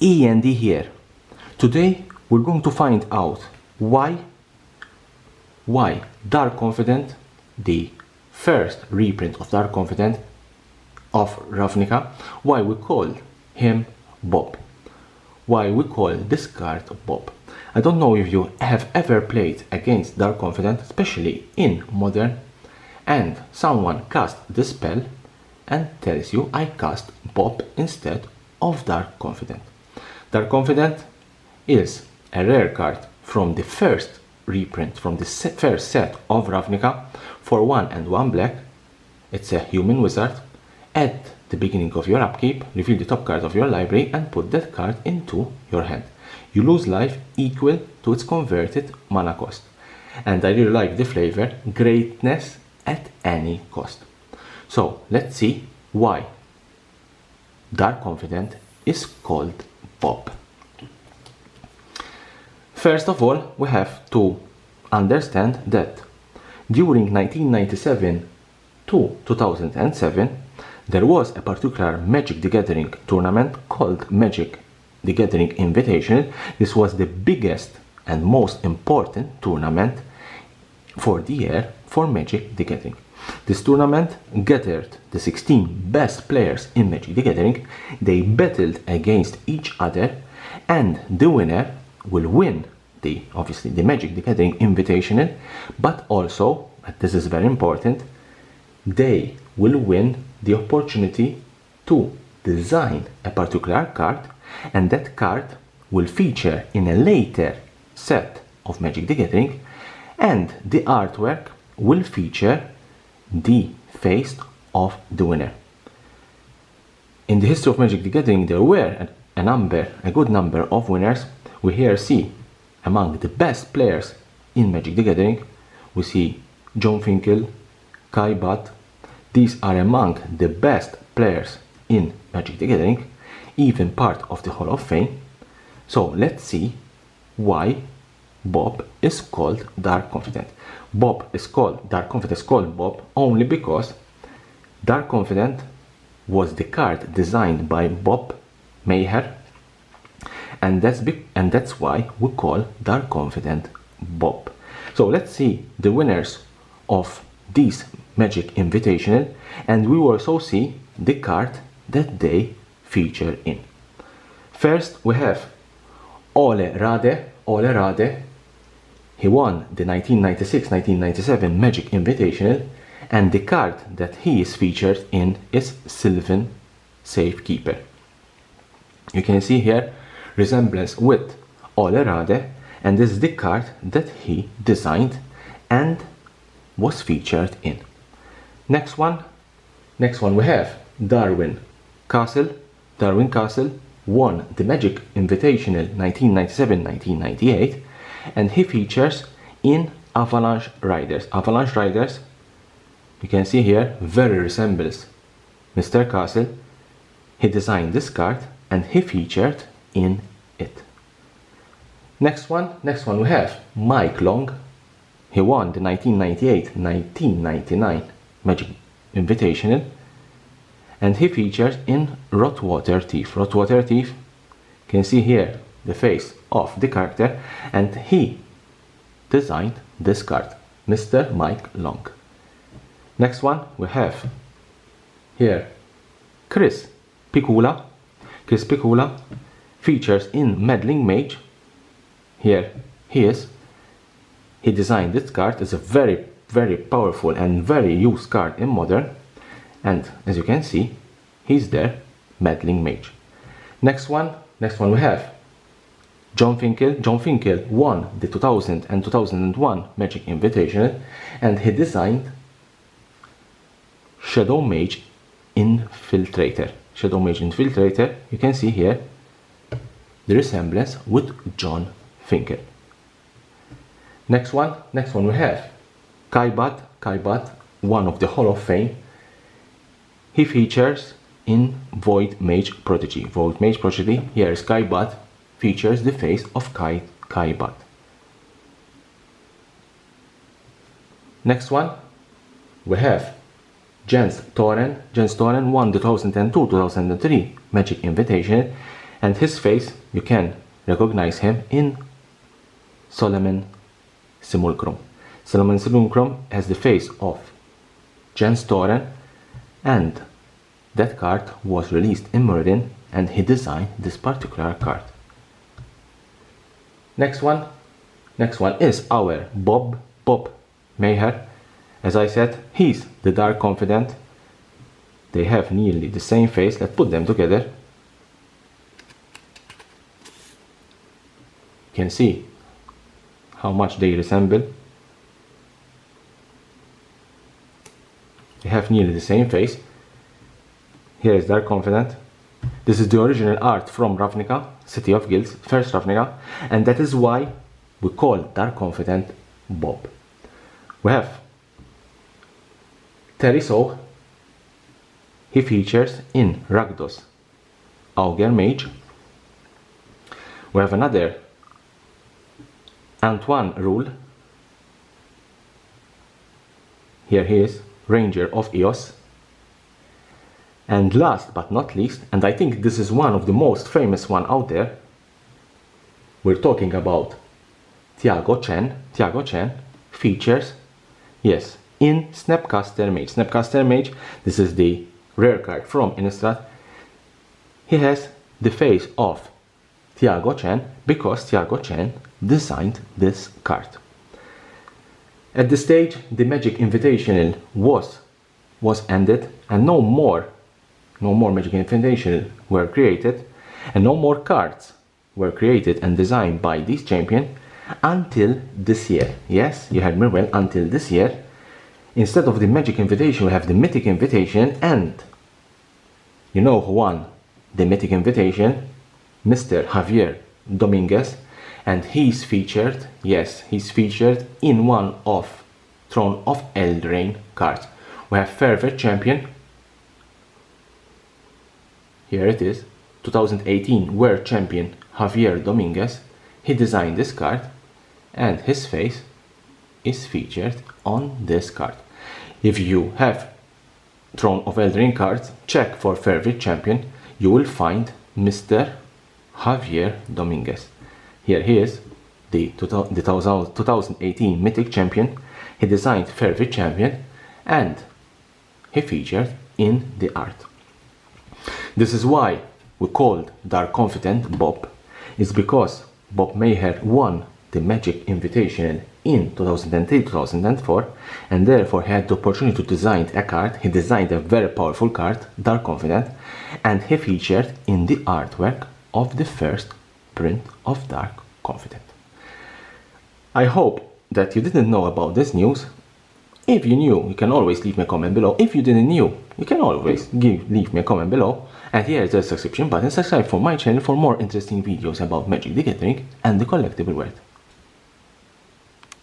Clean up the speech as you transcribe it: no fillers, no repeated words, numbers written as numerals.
E.N.D here. Today we're going to find out why Dark Confidant, the first reprint of Dark Confidant of Ravnica, why we call him Bob. Why we call this card Bob. I don't know if you have ever played against Dark Confidant, especially in Modern, and someone cast the spell and tells you I cast Bob instead of Dark Confidant. Dark Confidant is a rare card from the first reprint, from the first set of Ravnica for 1 and 1 black. It's a human wizard. At the beginning of your upkeep, reveal the top card of your library and put that card into your hand. You lose life equal to its converted mana cost. And I really like the flavor, greatness at any cost. So let's see why Dark Confidant is called Bob. First of all, we have to understand that during 1997 to 2007, there was a particular Magic the Gathering tournament called Magic the Gathering Invitational. This was the biggest and most important tournament for the year for Magic the Gathering. This tournament gathered the 16 best players in Magic the Gathering. They battled against each other, and the winner will win obviously the Magic the Gathering Invitational, but also, and this is very important, they will win the opportunity to design a particular card, and that card will feature in a later set of Magic the Gathering, and the artwork will feature the face of the winner. In the history of Magic the Gathering, there were a good number of winners. We here see among the best players in Magic the Gathering, we see John Finkel, Kai Butt. These are among the best players in Magic the Gathering, even part of the Hall of Fame. So let's see why Bob is called Dark Confidant. Dark Confidant is called Bob only because Dark Confidant was the card designed by Bob Maher, and that's why we call Dark Confidant Bob. So let's see the winners of this Magic Invitational, and we will also see the card that they feature in. First we have Ole Rade. He won the 1996-1997 Magic Invitational, and the card that he is featured in is Sylvan Safekeeper. You can see here resemblance with Ole Rade, and this is the card that he designed and was featured in. Next one we have Darwin Castle. Darwin Castle won the Magic Invitational 1997-1998, and he features in Avalanche Riders. Avalanche Riders, you can see here, very resembles Mr. Castle. He designed this card and he featured in it. Next one we have Mike Long. He won the 1998-1999 Magic Invitational, and he features in Rotwater Thief. Rotwater Thief, you can see here the face of the character, and he designed this card, Mr. Mike Long. Next one we have here Chris Pikula. Chris Pikula features in Meddling Mage. Here he is. He designed this card. It's a very, very powerful and very used card in Modern, and as you can see, he's there, Meddling Mage. Next one we have John Finkel. John Finkel won the 2000 and 2001 Magic Invitational, and he designed Shadow Mage Infiltrator. Shadow Mage Infiltrator, you can see here the resemblance with John Finkel. Next one we have Kai Butt, one of the Hall of Fame. He features in Void Mage Prodigy. Void Mage Prodigy, here is Kai Butt, features the face of Kai Butt. Next one we have Jens Thoren. Jens Thoren won the 2002-2003 Magic Invitational, And his face, you can recognize him in Solomon Simulacrum. Solomon Simulacrum has the face of Jens Storen, and that card was released in Merlin, and he designed this particular card. Next one is our Bob Maher. As I said, he's the Dark Confidant. They have nearly the same face. Let's put them together. You can see how much they resemble. They have nearly the same face. Here is Dark Confidant. This is the original art from Ravnica, City of Guilds, first Ravnica, and that is why we call Dark Confidant Bob. We have Terisou. He features in Rakdos Auger Mage. We have another Antoine Rule. Here he is, Ranger of Eos. And last but not least, and I think this is one of the most famous one out there, we're talking about Tiago Chen. Tiago Chen features, yes, in Snapcaster Mage. Snapcaster Mage, this is the rare card from Innistrad. He has the face of Tiago Chen because Tiago Chen designed this card. At this stage, the Magic Invitational was ended, and no more Magic Invitational were created, and no more cards were created and designed by this champion until this year. Yes, you heard me well, until this year. Instead of the Magic Invitation, we have the Mythic Invitation, and you know who won the Mythic Invitation? Mr. Javier Dominguez, and he's featured, yes, he's featured in one of Throne of Eldraine cards. We have Favorite Champion. Here it is, 2018 World Champion Javier Dominguez. He designed this card, and his face is featured on this card. If you have Throne of Eldraine cards, check for Favorite Champion. You will find Mr. Javier Dominguez. Here he is, the 2018 Mythic Champion. He designed Favorite Champion, and he featured in the art. This is why we called Dark Confidant Bob. It's because Bob Maher won the Magic Invitational in 2003-2004, and therefore he had the opportunity to design a card. He designed a very powerful card, Dark Confidant, and he featured in the artwork of the first print of Dark Confidant. I hope that you didn't know about this news. If you knew, you can always leave me a comment below. If you didn't know, you can always leave me a comment below. And here is the subscription button. Subscribe for my channel for more interesting videos about Magic the Gathering and the collectible world.